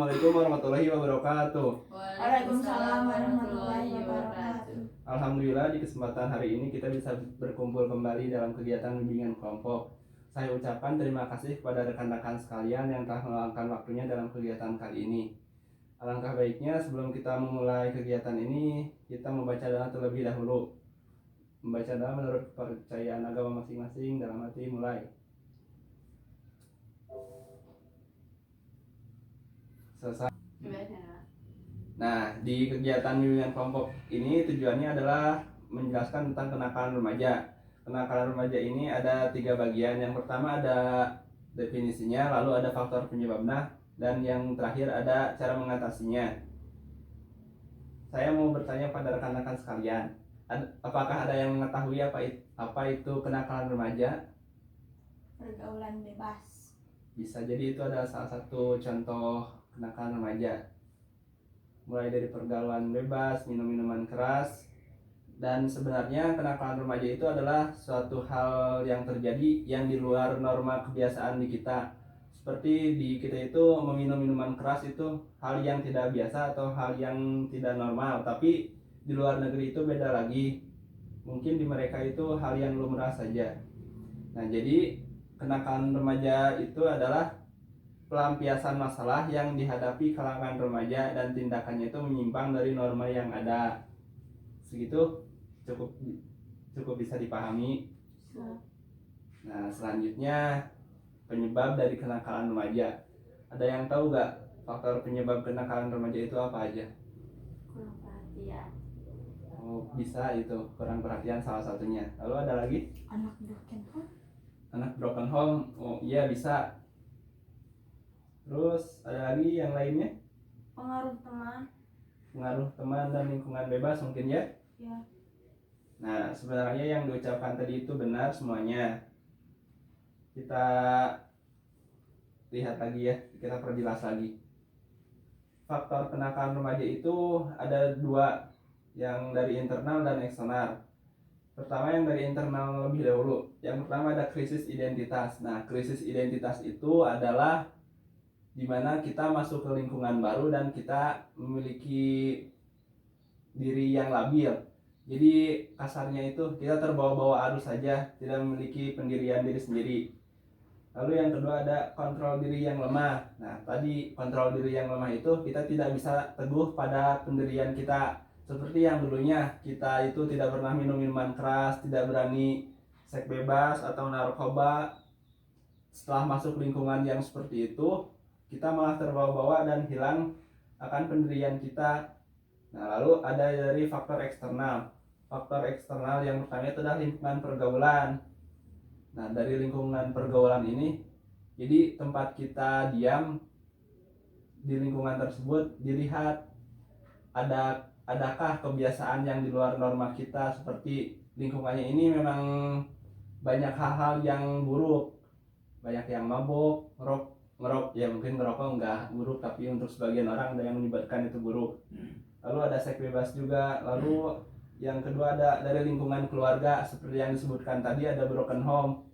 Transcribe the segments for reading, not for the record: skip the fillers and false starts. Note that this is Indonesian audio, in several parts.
Assalamualaikum warahmatullahi wabarakatuh. Waalaikumsalam warahmatullahi wabarakatuh. Alhamdulillah di kesempatan hari ini kita bisa berkumpul kembali dalam kegiatan bimbingan kelompok. Saya ucapkan terima kasih kepada rekan-rekan sekalian yang telah meluangkan waktunya dalam kegiatan kali ini. Alangkah baiknya sebelum kita memulai kegiatan ini, kita membaca doa terlebih dahulu. Membaca doa menurut kepercayaan agama masing-masing. Dalam hati mulai. Selesai. Nah, di kegiatan bimbingan kelompok ini tujuannya adalah menjelaskan tentang kenakalan remaja. Kenakalan remaja ini ada 3 bagian. Yang pertama ada definisinya, lalu ada faktor penyebabnya, dan yang terakhir ada cara mengatasinya. Saya mau bertanya pada rekan-rekan sekalian, apakah ada yang mengetahui apa itu kenakalan remaja? Pergaulan bebas. Bisa jadi itu adalah salah satu contoh kenakalan remaja. Mulai dari pergaulan bebas, minum-minuman keras, dan sebenarnya kenakalan remaja itu adalah suatu hal yang terjadi yang di luar norma kebiasaan di kita. Seperti di kita itu meminum minuman keras itu hal yang tidak biasa atau hal yang tidak normal, tapi di luar negeri itu beda lagi. Mungkin di mereka itu hal yang lumrah saja. Nah, jadi kenakalan remaja itu adalah pelampiasan masalah yang dihadapi kalangan remaja dan tindakannya itu menyimpang dari norma yang ada. Segitu cukup bisa dipahami. Nah, selanjutnya penyebab dari kenakalan remaja. Ada yang tahu gak faktor penyebab kenakalan remaja itu apa aja? Kurang perhatian. Oh, bisa itu kurang perhatian salah satunya. Lalu ada lagi? Anak broken home. Anak broken home. Oh iya, bisa. Terus ada lagi yang lainnya? Pengaruh teman. Pengaruh teman dan lingkungan bebas mungkin ya? Ya. Nah, sebenarnya yang diucapkan tadi itu benar semuanya. Kita lihat lagi ya, kita perjelas lagi. Faktor kenakalan remaja itu ada 2, yang dari internal dan eksternal. Pertama yang dari internal lebih dahulu. Yang pertama ada krisis identitas. Nah, krisis identitas itu adalah dimana kita masuk ke lingkungan baru dan kita memiliki diri yang labil. Jadi kasarnya itu kita terbawa-bawa arus saja, tidak memiliki pendirian diri sendiri. Lalu yang kedua ada kontrol diri yang lemah. Nah, tadi kontrol diri yang lemah itu kita tidak bisa teguh pada pendirian kita. Seperti yang dulunya kita itu tidak pernah minum minuman keras, tidak berani seks bebas atau narkoba. Setelah masuk lingkungan yang seperti itu, kita malah terbawa-bawa dan hilang akan pendirian kita. Nah, lalu ada dari faktor eksternal. Faktor eksternal yang pertama itu adalah lingkungan pergaulan. Nah, dari lingkungan pergaulan ini, jadi tempat kita diam di lingkungan tersebut dilihat adakah kebiasaan yang di luar norma kita, seperti lingkungannya ini memang banyak hal-hal yang buruk, banyak yang mabuk, ngerok ya, mungkin ngerokok enggak buruk tapi untuk sebagian orang ada yang menyebabkan itu buruk. Lalu ada seks bebas juga. Lalu yang kedua ada dari lingkungan keluarga, seperti yang disebutkan tadi ada broken home.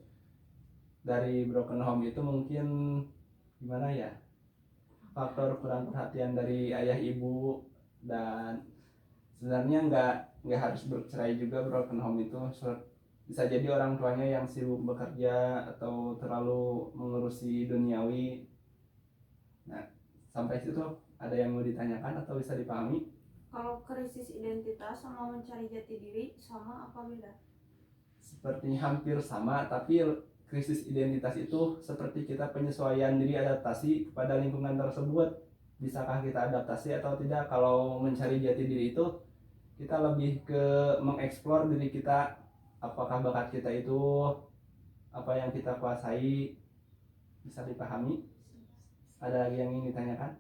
Dari broken home itu mungkin gimana ya, faktor kurang perhatian dari ayah ibu, dan sebenarnya nggak harus bercerai juga. Broken home itu bisa jadi orang tuanya yang sibuk bekerja atau terlalu mengurusi duniawi. Nah, sampai situ ada yang mau ditanyakan atau bisa dipahami? Kalau krisis identitas sama mencari jati diri sama apa beda? Seperti hampir sama, tapi krisis identitas itu seperti kita penyesuaian diri, adaptasi kepada lingkungan tersebut. Bisakah kita adaptasi atau tidak? Kalau mencari jati diri itu kita lebih ke mengeksplor diri kita, apakah bakat kita itu apa yang kita kuasai. Bisa dipahami? Ada lagi yang ingin ditanyakan?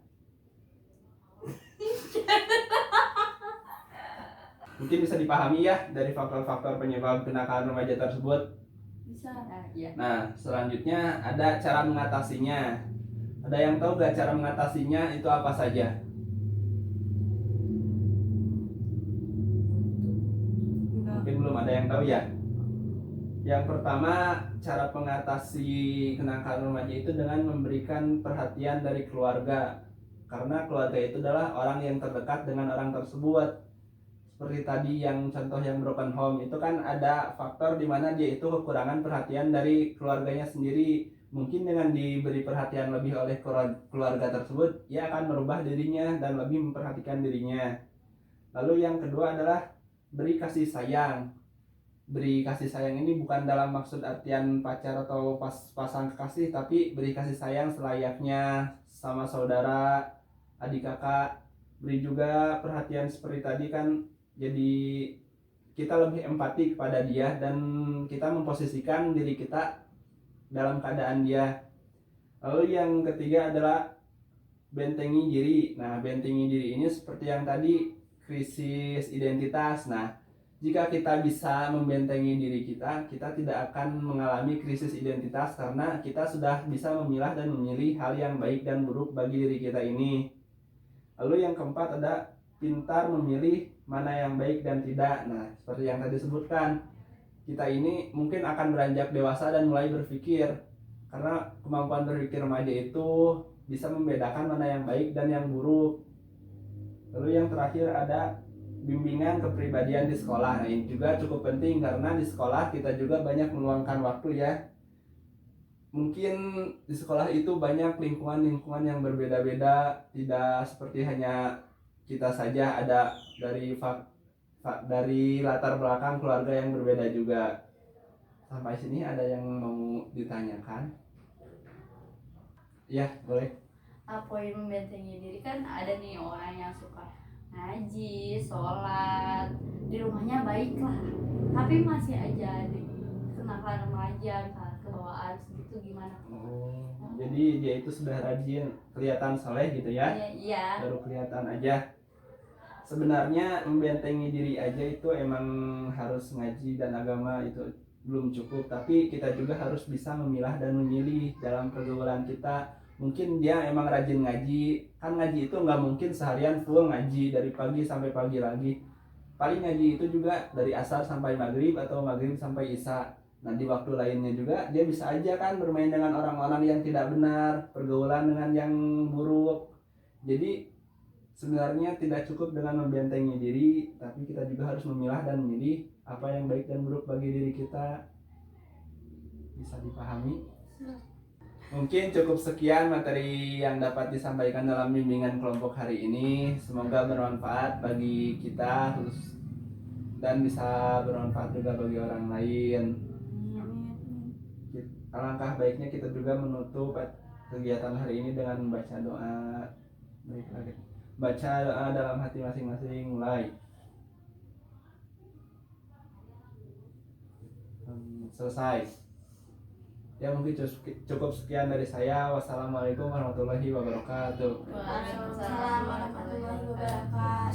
Mungkin bisa dipahami ya dari faktor-faktor penyebab kenakalan remaja tersebut. Bisa. Nah, selanjutnya ada cara mengatasinya. Ada yang tahu gak cara mengatasinya itu apa saja? Mungkin belum ada yang tahu ya. Yang pertama, cara mengatasi kenakalan remaja itu dengan memberikan perhatian dari keluarga. karena keluarga itu adalah orang yang terdekat dengan orang tersebut. Seperti tadi yang contoh yang broken home itu kan ada faktor di mana dia itu kekurangan perhatian dari keluarganya sendiri. Mungkin dengan diberi perhatian lebih oleh keluarga tersebut, ia akan merubah dirinya dan lebih memperhatikan dirinya. Lalu yang kedua adalah beri kasih sayang. Beri kasih sayang ini bukan dalam maksud artian pacar atau pasang kekasih, tapi beri kasih sayang selayaknya sama saudara, adik kakak. Beri juga perhatian seperti tadi kan, jadi kita lebih empati kepada dia dan kita memposisikan diri kita dalam keadaan dia. Lalu yang ketiga adalah bentengi diri. Nah, bentengi diri ini seperti yang tadi, krisis identitas. Nah, jika kita bisa membentengi diri kita, kita tidak akan mengalami krisis identitas karena kita sudah bisa memilah dan memilih hal yang baik dan buruk bagi diri kita ini. Lalu yang keempat ada pintar memilih mana yang baik dan tidak. Nah, seperti yang tadi disebutkan, kita ini mungkin akan beranjak dewasa dan mulai berpikir, karena kemampuan berpikir remaja itu bisa membedakan mana yang baik dan yang buruk. Lalu yang terakhir ada bimbingan kepribadian di sekolah. Nah, ini juga cukup penting karena di sekolah kita juga banyak meluangkan waktu ya. Mungkin di sekolah itu banyak lingkungan yang berbeda-beda, tidak seperti hanya kita saja, ada dari latar belakang keluarga yang berbeda juga. Sampai sini ada yang mau ditanyakan? Ya, boleh. Poin membentengi diri kan ada nih orang yang suka ngaji, sholat, di rumahnya baik lah, tapi masih aja di kenakalan remaja, kebawaan segitu gimana? Jadi dia itu sudah rajin, kelihatan soleh gitu ya? Iya. Baru kelihatan aja. Sebenarnya membentengi diri aja itu emang harus ngaji dan agama itu belum cukup, tapi kita juga harus bisa memilah dan memilih dalam pergaulan kita. Mungkin dia emang rajin ngaji, kan ngaji itu nggak mungkin seharian full ngaji dari pagi sampai pagi lagi. Paling ngaji itu juga dari asar sampai maghrib atau maghrib sampai isya. Nah, di waktu lainnya juga dia bisa aja kan bermain dengan orang-orang yang tidak benar, pergaulan dengan yang buruk. Jadi sebenarnya tidak cukup dengan membentengi diri, tapi kita juga harus memilah dan memilih apa yang baik dan buruk bagi diri kita. Bisa dipahami? Mungkin cukup sekian materi yang dapat disampaikan dalam bimbingan kelompok hari ini. Semoga bermanfaat bagi kita dan bisa bermanfaat juga bagi orang lain. Alangkah baiknya kita juga menutup kegiatan hari ini dengan membaca doa. Baik lagi. Baca doa dalam hati masing-masing, mulai. Selesai. Ya, mungkin cukup sekian dari saya. Wassalamualaikum warahmatullahi wabarakatuh. Waalaikumsalam warahmatullahi wabarakatuh.